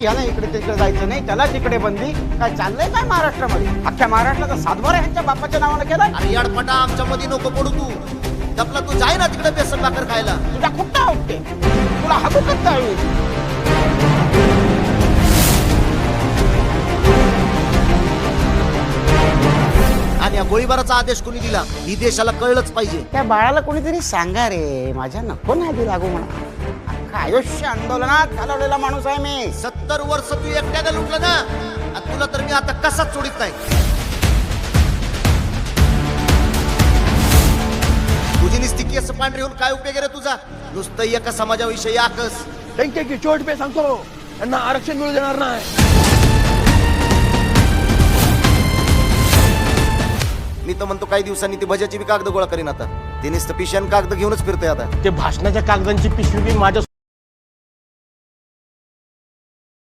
याला इकडे तिकडे जायचं नाही, त्याला तिकडे बंदी. काय चाललंय काय महाराष्ट्रामध्ये? अख्ख्या महाराष्ट्राचा सातबारा ह्यांच्या बापाच्या नावानं केला. अरे याडपटा आमच्या मध्ये नको पडू तू. आपला तू जाय ना तिकडे बेसन भाकर खायला. तुझ्या कुठं आवडते, तुला हबू करता आणि या गोळीबाराचा आदेश कोणी दिला ही देशाला कळलंच पाहिजे. त्या बाळाला कोणीतरी सांगा रे, माझ्या नको नादी लागू म्हणा. अख्खं आयुष्य आंदोलनात घालवलेला माणूस आहे मी. 70 वर्ष तू एकट्याने लुटलं ना, आणि तुला तर मी आता कसाच सोडित नाही. तुझी निस्ती केस पांढरी होऊन काय उपयोग रे तुझा? नुसतं एका समाजाविषयी आकस. टंकेची चोट पे सांगतो, त्यांना आरक्षण मिळू देणार नाही. मी तर म्हणतो काही दिवसांनी ती भज्याची बी कागद गोळा करीन. आता ते नुसतं पिशान कागद घेऊनच फिरतोय आता. ते भाषणाच्या कागदांची पिशवी माझ्या